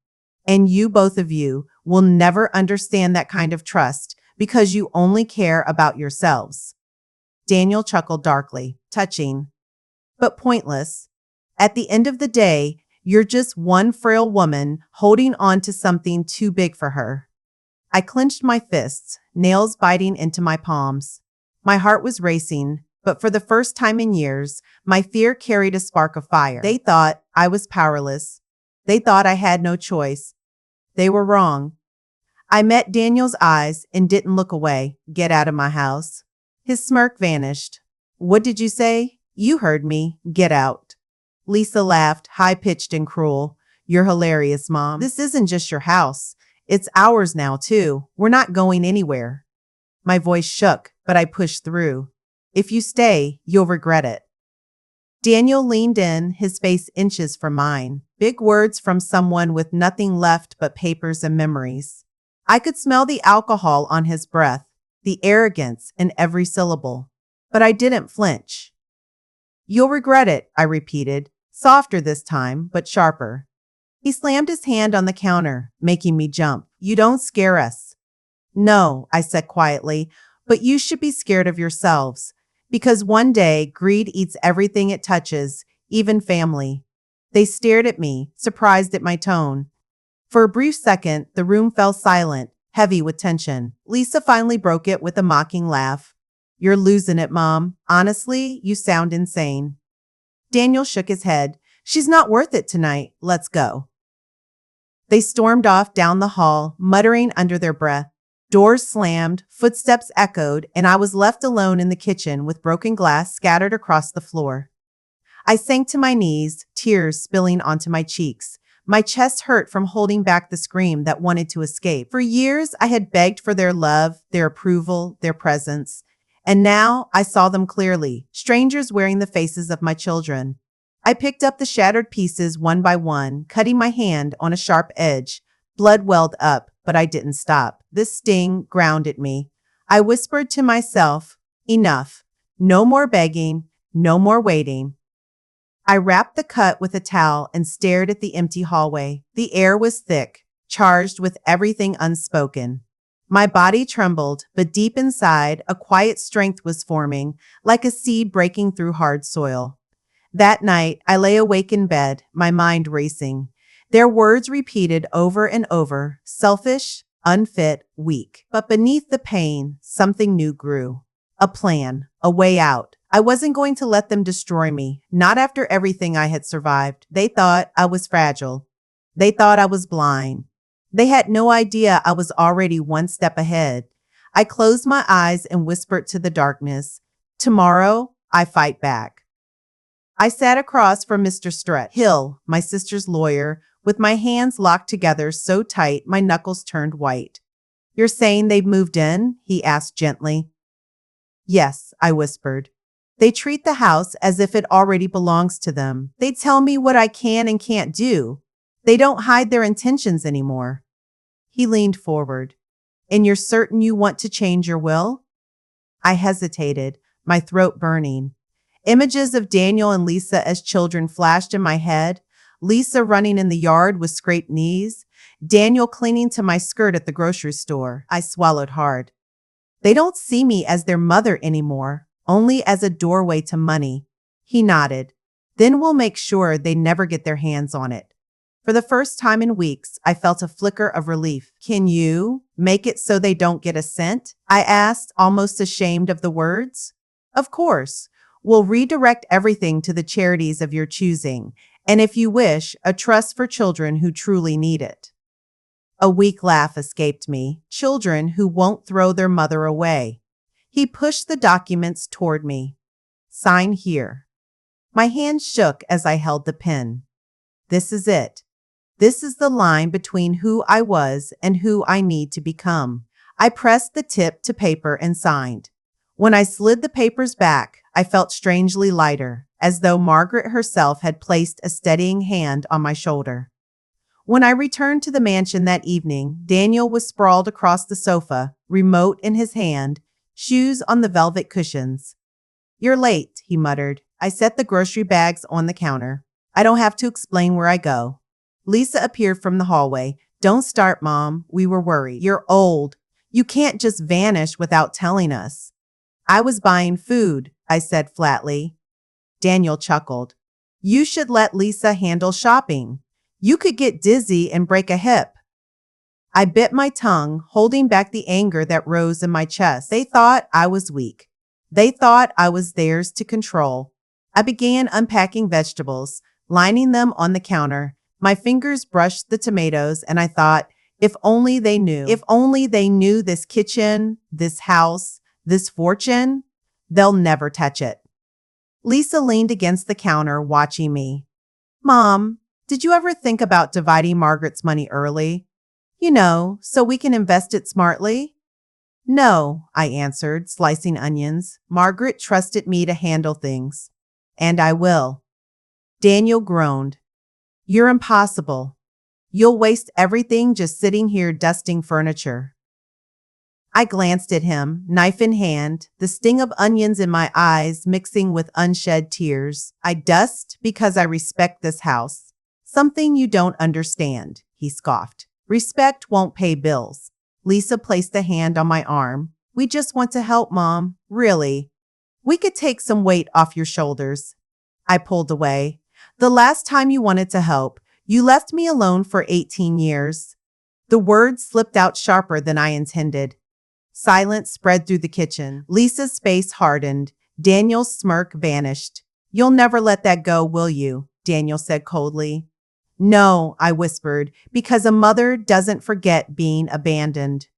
And you, both of you, will never understand that kind of trust because you only care about yourselves. Daniel chuckled darkly, touching, but pointless. At the end of the day, you're just one frail woman holding on to something too big for her. I clenched my fists, nails biting into my palms. My heart was racing, but for the first time in years, my fear carried a spark of fire. They thought I was powerless. They thought I had no choice. They were wrong. I met Daniel's eyes and didn't look away. Get out of my house. His smirk vanished. What did you say? You heard me. Get out. Lisa laughed, high-pitched and cruel. You're hilarious, Mom. This isn't just your house. It's ours now, too. We're not going anywhere. My voice shook, but I pushed through. If you stay, you'll regret it. Daniel leaned in, his face inches from mine. Big words from someone with nothing left but papers and memories. I could smell the alcohol on his breath, the arrogance in every syllable. But I didn't flinch. You'll regret it, I repeated, softer this time, but sharper. He slammed his hand on the counter, making me jump. You don't scare us. No, I said quietly, but you should be scared of yourselves. Because one day, greed eats everything it touches, even family. They stared at me, surprised at my tone. For a brief second, the room fell silent, heavy with tension. Lisa finally broke it with a mocking laugh. You're losing it, Mom. Honestly, you sound insane. Daniel shook his head. She's not worth it tonight. Let's go. They stormed off down the hall, muttering under their breath. Doors slammed, footsteps echoed, and I was left alone in the kitchen with broken glass scattered across the floor. I sank to my knees, tears spilling onto my cheeks. My chest hurt from holding back the scream that wanted to escape. For years, I had begged for their love, their approval, their presence. And now I saw them clearly, strangers wearing the faces of my children. I picked up the shattered pieces one by one, cutting my hand on a sharp edge. Blood welled up, but I didn't stop. This sting grounded me. I whispered to myself, enough. No more begging, no more waiting. I wrapped the cut with a towel and stared at the empty hallway. The air was thick, charged with everything unspoken. My body trembled, but deep inside, a quiet strength was forming, like a seed breaking through hard soil. That night, I lay awake in bed, my mind racing. Their words repeated over and over, selfish, unfit, weak. But beneath the pain, something new grew. A plan, a way out. I wasn't going to let them destroy me, not after everything I had survived. They thought I was fragile. They thought I was blind. They had no idea I was already one step ahead. I closed my eyes and whispered to the darkness, tomorrow, I fight back. I sat across from Mr. Strutt Hill, my sister's lawyer, with my hands locked together so tight my knuckles turned white. You're saying they've moved in? He asked gently. Yes, I whispered. They treat the house as if it already belongs to them. They tell me what I can and can't do. They don't hide their intentions anymore. He leaned forward. And you're certain you want to change your will? I hesitated, my throat burning. Images of Daniel and Lisa as children flashed in my head. Lisa running in the yard with scraped knees. Daniel clinging to my skirt at the grocery store. I swallowed hard. They don't see me as their mother anymore, only as a doorway to money. He nodded. Then we'll make sure they never get their hands on it. For the first time in weeks, I felt a flicker of relief. Can you make it so they don't get a cent? I asked, almost ashamed of the words. Of course. We'll redirect everything to the charities of your choosing, and if you wish, a trust for children who truly need it. A weak laugh escaped me. Children who won't throw their mother away. He pushed the documents toward me. Sign here. My hand shook as I held the pen. This is it. This is the line between who I was and who I need to become. I pressed the tip to paper and signed. When I slid the papers back, I felt strangely lighter, as though Margaret herself had placed a steadying hand on my shoulder. When I returned to the mansion that evening, Daniel was sprawled across the sofa, remote in his hand, shoes on the velvet cushions. You're late, he muttered. I set the grocery bags on the counter. I don't have to explain where I go. Lisa appeared from the hallway. Don't start, Mom. We were worried. You're old. You can't just vanish without telling us. I was buying food, I said flatly. Daniel chuckled. You should let Lisa handle shopping. You could get dizzy and break a hip. I bit my tongue, holding back the anger that rose in my chest. They thought I was weak. They thought I was theirs to control. I began unpacking vegetables, lining them on the counter. My fingers brushed the tomatoes, and I thought, if only they knew. If only they knew this kitchen, this house, this fortune, they'll never touch it. Lisa leaned against the counter, watching me. Mom, did you ever think about dividing Margaret's money early? You know, so we can invest it smartly? No, I answered, slicing onions. Margaret trusted me to handle things. And I will. Daniel groaned. You're impossible. You'll waste everything just sitting here dusting furniture. I glanced at him, knife in hand, the sting of onions in my eyes mixing with unshed tears. I dust because I respect this house. Something you don't understand, he scoffed. Respect won't pay bills. Lisa placed a hand on my arm. We just want to help, Mom. Really. We could take some weight off your shoulders. I pulled away. The last time you wanted to help, you left me alone for 18 years. The words slipped out sharper than I intended. Silence spread through the kitchen. Lisa's face hardened. Daniel's smirk vanished. You'll never let that go, will you? Daniel said coldly. No, I whispered, because a mother doesn't forget being abandoned.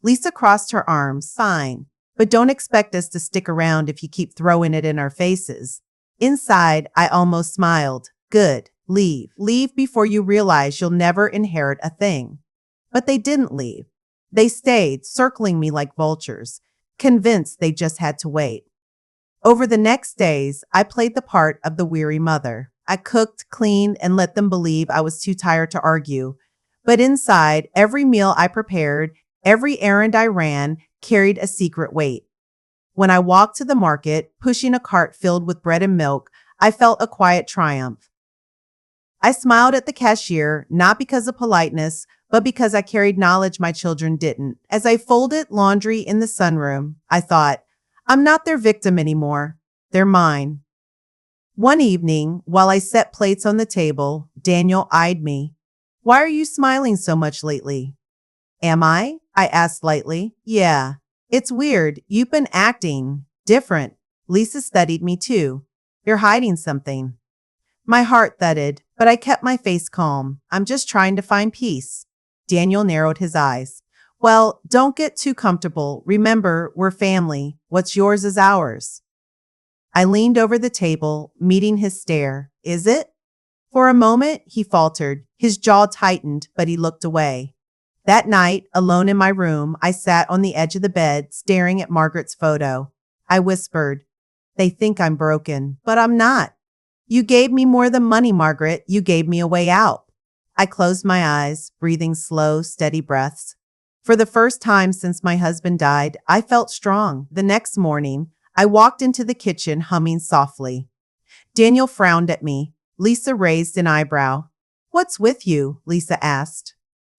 Lisa crossed her arms. Fine, but don't expect us to stick around if you keep throwing it in our faces. Inside, I almost smiled. Good. Leave. Leave before you realize you'll never inherit a thing. But they didn't leave. They stayed, circling me like vultures, convinced they just had to wait. Over the next days, I played the part of the weary mother. I cooked, cleaned, and let them believe I was too tired to argue. But inside, every meal I prepared, every errand I ran, carried a secret weight. When I walked to the market, pushing a cart filled with bread and milk, I felt a quiet triumph. I smiled at the cashier, not because of politeness, but because I carried knowledge my children didn't. As I folded laundry in the sunroom, I thought, I'm not their victim anymore. They're mine. One evening, while I set plates on the table, Daniel eyed me. Why are you smiling so much lately? Am I? I asked lightly. Yeah. It's weird. You've been acting different. Lisa studied me too. You're hiding something. My heart thudded, but I kept my face calm. I'm just trying to find peace. Daniel narrowed his eyes. Well, don't get too comfortable. Remember, we're family. What's yours is ours. I leaned over the table, meeting his stare. Is it? For a moment, he faltered. His jaw tightened, but he looked away. That night, alone in my room, I sat on the edge of the bed, staring at Margaret's photo. I whispered, They think I'm broken, but I'm not. You gave me more than money, Margaret. You gave me a way out. I closed my eyes, breathing slow, steady breaths. For the first time since my husband died, I felt strong. The next morning, I walked into the kitchen humming softly. Daniel frowned at me. Lisa raised an eyebrow. What's with you? Lisa asked.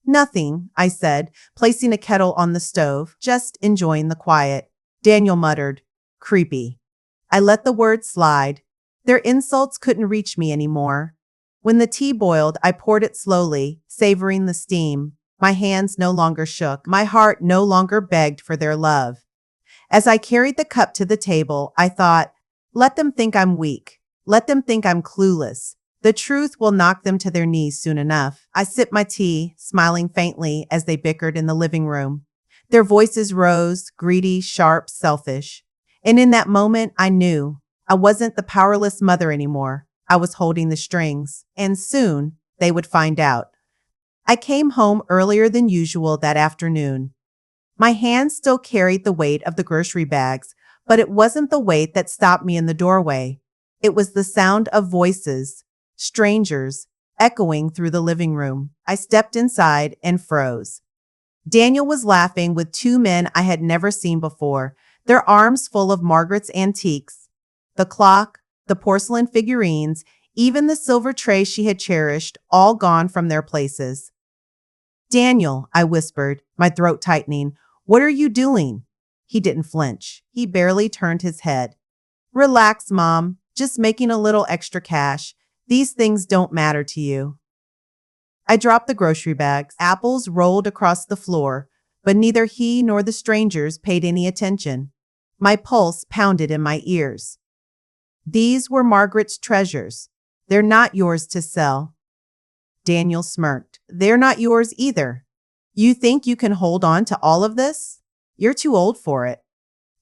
Nothing, I said, placing a kettle on the stove, just enjoying the quiet. Daniel muttered, creepy. I let the words slide. Their insults couldn't reach me anymore. When the tea boiled, I poured it slowly, savoring the steam. My hands no longer shook. My heart no longer begged for their love. As I carried the cup to the table, I thought, let them think I'm weak. Let them think I'm clueless. The truth will knock them to their knees soon enough. I sipped my tea, smiling faintly as they bickered in the living room. Their voices rose, greedy, sharp, selfish. And in that moment, I knew I wasn't the powerless mother anymore. I was holding the strings, and soon they would find out. I came home earlier than usual that afternoon. My hands still carried the weight of the grocery bags, but it wasn't the weight that stopped me in the doorway. It was the sound of voices, strangers, echoing through the living room. I stepped inside and froze. Daniel was laughing with two men I had never seen before, their arms full of Margaret's antiques. The clock, the porcelain figurines, even the silver tray she had cherished, all gone from their places. Daniel, I whispered, my throat tightening, what are you doing? He didn't flinch. He barely turned his head. Relax, Mom. Just making a little extra cash. These things don't matter to you. I dropped the grocery bags. Apples rolled across the floor, but neither he nor the strangers paid any attention. My pulse pounded in my ears. These were Margaret's treasures. They're not yours to sell. Daniel smirked. They're not yours either. You think you can hold on to all of this? You're too old for it.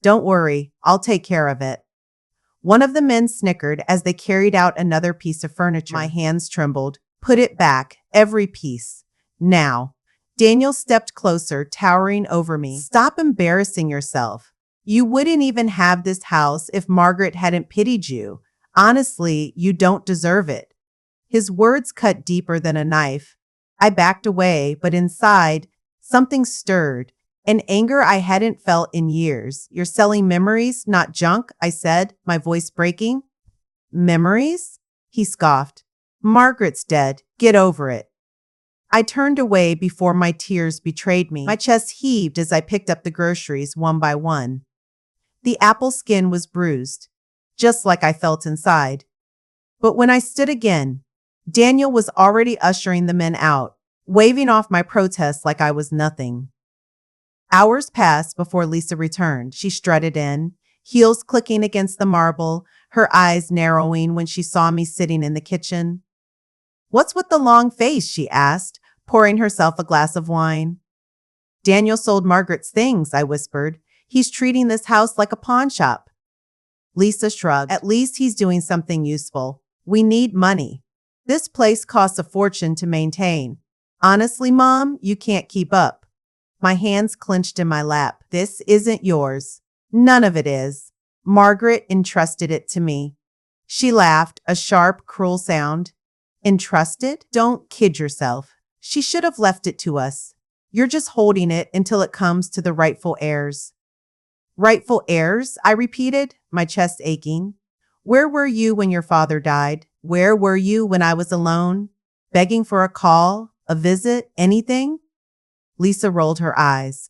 Don't worry, I'll take care of it. One of the men snickered as they carried out another piece of furniture. My hands trembled. Put it back, every piece. Now. Daniel stepped closer, towering over me. Stop embarrassing yourself. You wouldn't even have this house if Margaret hadn't pitied you. Honestly, you don't deserve it. His words cut deeper than a knife. I backed away, but inside, something stirred, an anger I hadn't felt in years. You're selling memories, not junk, I said, my voice breaking. Memories? He scoffed. Margaret's dead. Get over it. I turned away before my tears betrayed me. My chest heaved as I picked up the groceries one by one. The apple skin was bruised, just like I felt inside. But when I stood again, Daniel was already ushering the men out, waving off my protest like I was nothing. Hours passed before Lisa returned. She strutted in, heels clicking against the marble, her eyes narrowing when she saw me sitting in the kitchen. What's with the long face? She asked, pouring herself a glass of wine. Daniel sold Margaret's things, I whispered. He's treating this house like a pawn shop. Lisa shrugged. At least he's doing something useful. We need money. This place costs a fortune to maintain. Honestly, Mom, you can't keep up. My hands clenched in my lap. This isn't yours. None of it is. Margaret entrusted it to me. She laughed, a sharp, cruel sound. Entrusted? Don't kid yourself. She should have left it to us. You're just holding it until it comes to the rightful heirs. Rightful heirs? I repeated, my chest aching. Where were you when your father died? Where were you when I was alone? Begging for a call, a visit, anything? Lisa rolled her eyes.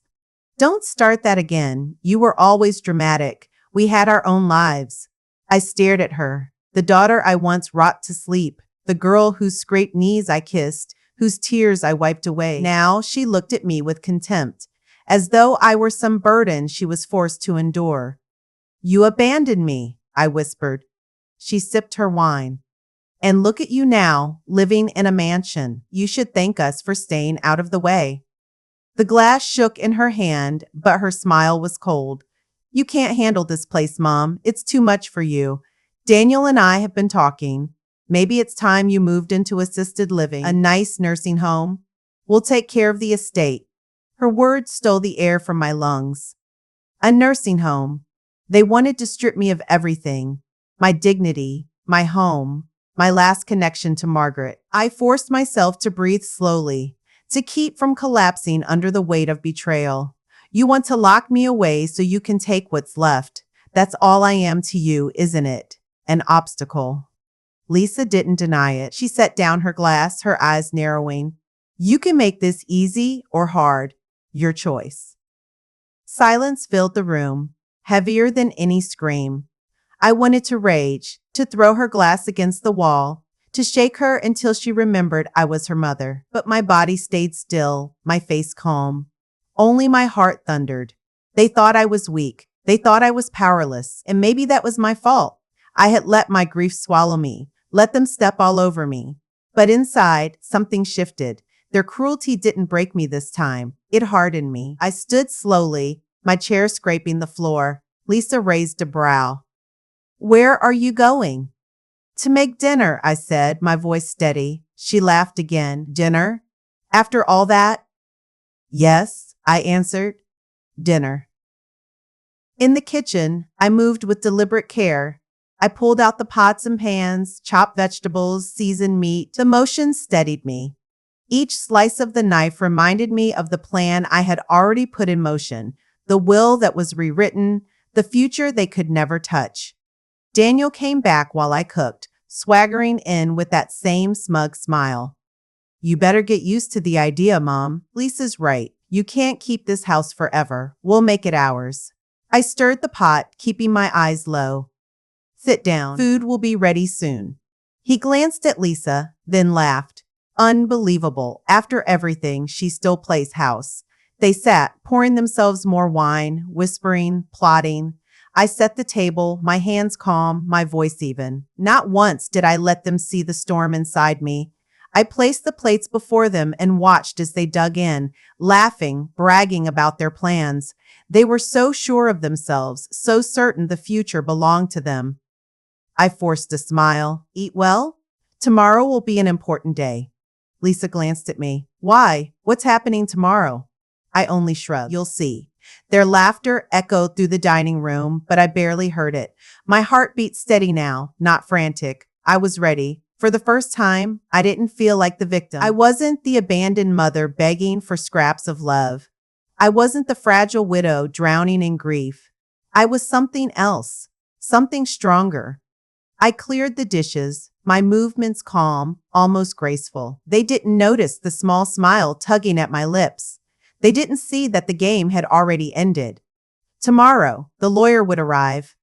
Don't start that again. You were always dramatic. We had our own lives. I stared at her, the daughter I once rocked to sleep, the girl whose scraped knees I kissed, whose tears I wiped away. Now she looked at me with contempt, as though I were some burden she was forced to endure. You abandoned me, I whispered. She sipped her wine. And look at you now, living in a mansion. You should thank us for staying out of the way. The glass shook in her hand, but her smile was cold. You can't handle this place, Mom. It's too much for you. Daniel and I have been talking. Maybe it's time you moved into assisted living, a nice nursing home. We'll take care of the estate. Her words stole the air from my lungs. A nursing home. They wanted to strip me of everything. My dignity, my home, my last connection to Margaret. I forced myself to breathe slowly, to keep from collapsing under the weight of betrayal. You want to lock me away so you can take what's left. That's all I am to you, isn't it? An obstacle. Lisa didn't deny it. She set down her glass, her eyes narrowing. You can make this easy or hard. Your choice. Silence filled the room, heavier than any scream. I wanted to rage, to throw her glass against the wall, to shake her until she remembered I was her mother. But my body stayed still, my face calm. Only my heart thundered. They thought I was weak. They thought I was powerless, and maybe that was my fault. I had let my grief swallow me, let them step all over me. But inside, something shifted. Their cruelty didn't break me this time. It hardened me. I stood slowly, my chair scraping the floor. Lisa raised a brow. "Where are you going?" "To make dinner," I said, my voice steady. She laughed again. "Dinner? After all that?" "Yes," I answered. "Dinner." In the kitchen, I moved with deliberate care. I pulled out the pots and pans, chopped vegetables, seasoned meat. The motion steadied me. Each slice of the knife reminded me of the plan I had already put in motion, the will that was rewritten, the future they could never touch. Daniel came back while I cooked, swaggering in with that same smug smile. "You better get used to the idea, Mom. Lisa's right. You can't keep this house forever. We'll make it ours." I stirred the pot, keeping my eyes low. "Sit down. Food will be ready soon." He glanced at Lisa, then laughed. Unbelievable. After everything, she still plays house. They sat, pouring themselves more wine, whispering, plotting. I set the table, my hands calm, my voice even. Not once did I let them see the storm inside me. I placed the plates before them and watched as they dug in, laughing, bragging about their plans. They were so sure of themselves, so certain the future belonged to them. I forced a smile. "Eat well? Tomorrow will be an important day." Lisa glanced at me. "Why? What's happening tomorrow?" I only shrugged. "You'll see." Their laughter echoed through the dining room, but I barely heard it. My heart beat steady now, not frantic. I was ready. For the first time, I didn't feel like the victim. I wasn't the abandoned mother begging for scraps of love. I wasn't the fragile widow drowning in grief. I was something else, something stronger. I cleared the dishes, my movements calm, almost graceful. They didn't notice the small smile tugging at my lips. They didn't see that the game had already ended. Tomorrow, the lawyer would arrive.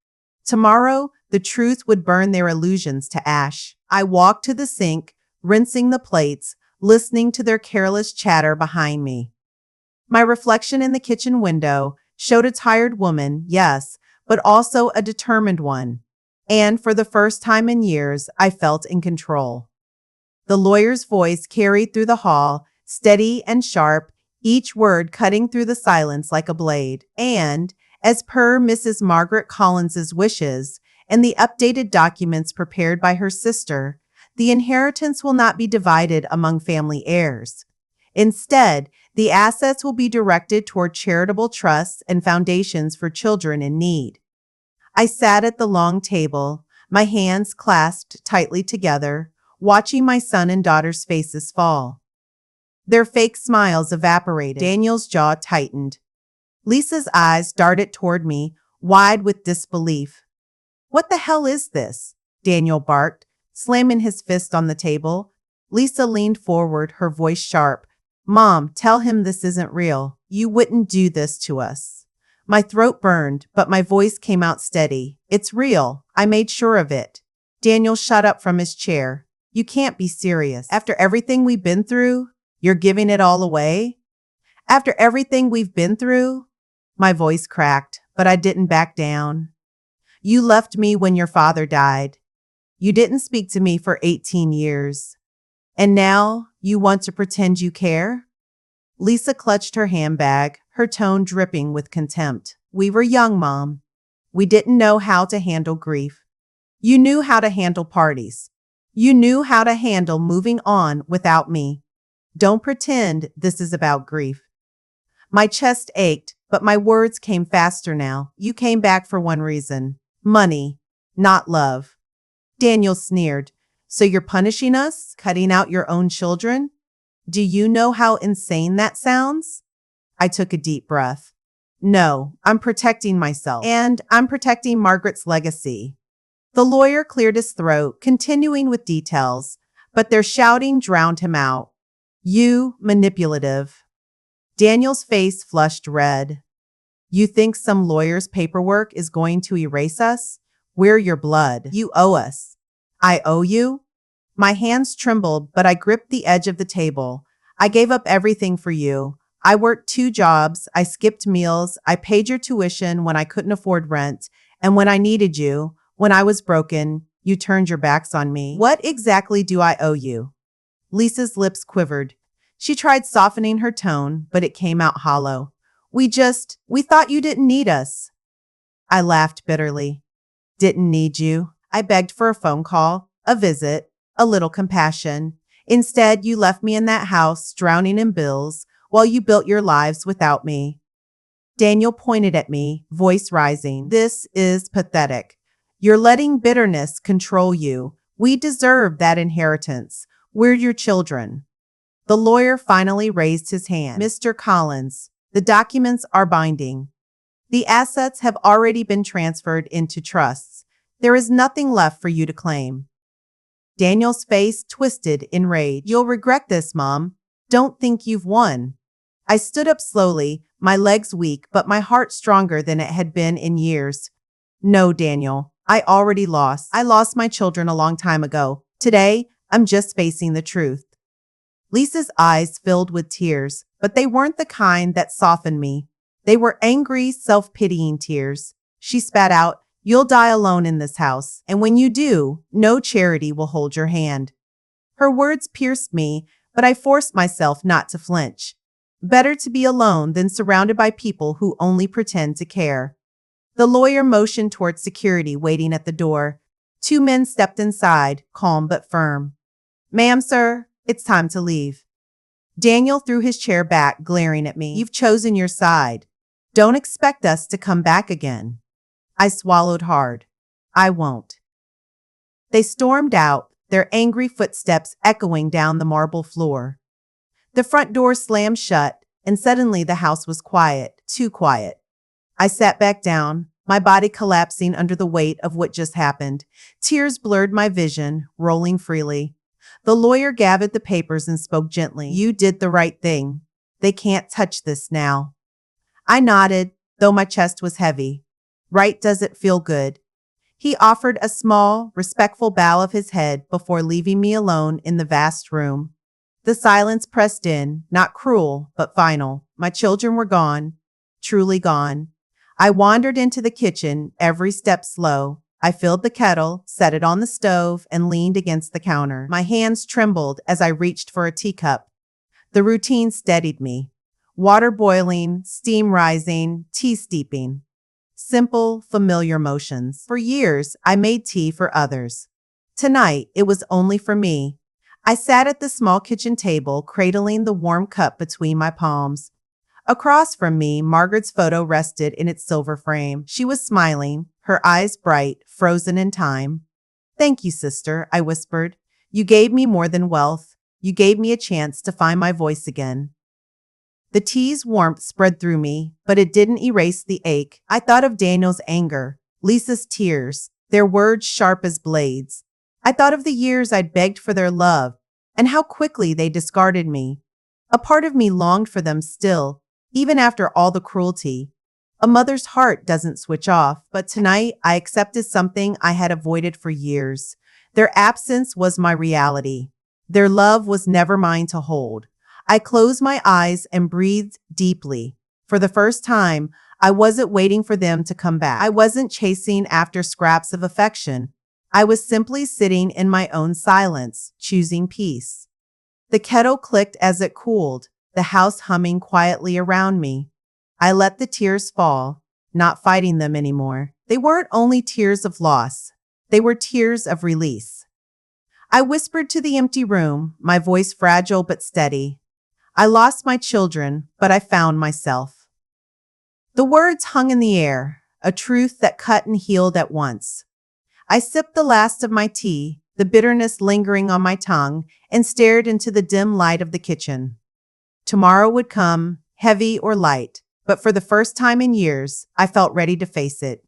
Tomorrow, the truth would burn their illusions to ash. I walked to the sink, rinsing the plates, listening to their careless chatter behind me. My reflection in the kitchen window showed a tired woman, yes, but also a determined one. And for the first time in years, I felt in control. The lawyer's voice carried through the hall, steady and sharp, each word cutting through the silence like a blade. And, as per Mrs. Margaret Collins's wishes and the updated documents prepared by her sister, the inheritance will not be divided among family heirs. Instead, the assets will be directed toward charitable trusts and foundations for children in need. I sat at the long table, my hands clasped tightly together, watching my son and daughter's faces fall. Their fake smiles evaporated. Daniel's jaw tightened. Lisa's eyes darted toward me, wide with disbelief. "What the hell is this?" Daniel barked, slamming his fist on the table. Lisa leaned forward, her voice sharp. "Mom, tell him this isn't real. You wouldn't do this to us." My throat burned, but my voice came out steady. "It's real. I made sure of it." Daniel shot up from his chair. "You can't be serious. After everything we've been through, you're giving it all away?" "After everything we've been through?" My voice cracked, but I didn't back down. "You left me when your father died. You didn't speak to me for 18 years. And now you want to pretend you care?" Lisa clutched her handbag, her tone dripping with contempt. "We were young, Mom. We didn't know how to handle grief. You knew how to handle parties. You knew how to handle moving on without me. Don't pretend this is about grief." My chest ached, but my words came faster now. "You came back for one reason. Money, not love." Daniel sneered. "So you're punishing us? Cutting out your own children? Do you know how insane that sounds?" I took a deep breath. "No, I'm protecting myself. And I'm protecting Margaret's legacy." The lawyer cleared his throat, continuing with details, but their shouting drowned him out. "You manipulative." Daniel's face flushed red. "You think some lawyer's paperwork is going to erase us? We're your blood. You owe us." "I owe you?" My hands trembled, but I gripped the edge of the table. I gave up everything for you. I worked 2 jobs, I skipped meals, I paid your tuition when I couldn't afford rent, and when I needed you, when I was broken, you turned your backs on me. What exactly do I owe you? Lisa's lips quivered. She tried softening her tone, but it came out hollow. We thought you didn't need us. I laughed bitterly. Didn't need you. I begged for a phone call, a visit, a little compassion. Instead, you left me in that house, drowning in bills, while you built your lives without me. Daniel pointed at me, voice rising. This is pathetic. You're letting bitterness control you. We deserve that inheritance. We're your children. The lawyer finally raised his hand. Mr. Collins, the documents are binding. The assets have already been transferred into trusts. There is nothing left for you to claim. Daniel's face twisted in rage. You'll regret this, Mom. Don't think you've won. I stood up slowly, my legs weak, but my heart stronger than it had been in years. No, Daniel, I already lost. I lost my children a long time ago. Today, I'm just facing the truth. Lisa's eyes filled with tears, but they weren't the kind that softened me. They were angry, self-pitying tears. She spat out, You'll die alone in this house, and when you do, no charity will hold your hand. Her words pierced me, but I forced myself not to flinch. Better to be alone than surrounded by people who only pretend to care. The lawyer motioned towards security waiting at the door. 2 men stepped inside, calm but firm. Ma'am, sir, it's time to leave. Daniel threw his chair back, glaring at me. You've chosen your side. Don't expect us to come back again. I swallowed hard. I won't. They stormed out, their angry footsteps echoing down the marble floor. The front door slammed shut, and suddenly the house was quiet, too quiet. I sat back down, my body collapsing under the weight of what just happened. Tears blurred my vision, rolling freely. The lawyer gathered the papers and spoke gently. You did the right thing. They can't touch this now. I nodded, though my chest was heavy. Right doesn't feel good. He offered a small, respectful bow of his head before leaving me alone in the vast room. The silence pressed in, not cruel, but final. My children were gone, truly gone. I wandered into the kitchen, every step slow. I filled the kettle, set it on the stove, and leaned against the counter. My hands trembled as I reached for a teacup. The routine steadied me. Water boiling, steam rising, tea steeping. Simple, familiar motions. For years, I made tea for others. Tonight, it was only for me. I sat at the small kitchen table, cradling the warm cup between my palms. Across from me, Margaret's photo rested in its silver frame. She was smiling, her eyes bright, frozen in time. Thank you, sister, I whispered. You gave me more than wealth. You gave me a chance to find my voice again. The tea's warmth spread through me, but it didn't erase the ache. I thought of Daniel's anger, Lisa's tears, their words sharp as blades. I thought of the years I'd begged for their love, and how quickly they discarded me. A part of me longed for them still, even after all the cruelty. A mother's heart doesn't switch off, but tonight I accepted something I had avoided for years. Their absence was my reality. Their love was never mine to hold. I closed my eyes and breathed deeply. For the first time, I wasn't waiting for them to come back. I wasn't chasing after scraps of affection. I was simply sitting in my own silence, choosing peace. The kettle clicked as it cooled, the house humming quietly around me. I let the tears fall, not fighting them anymore. They weren't only tears of loss. They were tears of release. I whispered to the empty room, my voice fragile but steady. I lost my children, but I found myself. The words hung in the air, a truth that cut and healed at once. I sipped the last of my tea, the bitterness lingering on my tongue, and stared into the dim light of the kitchen. Tomorrow would come, heavy or light, but for the first time in years, I felt ready to face it.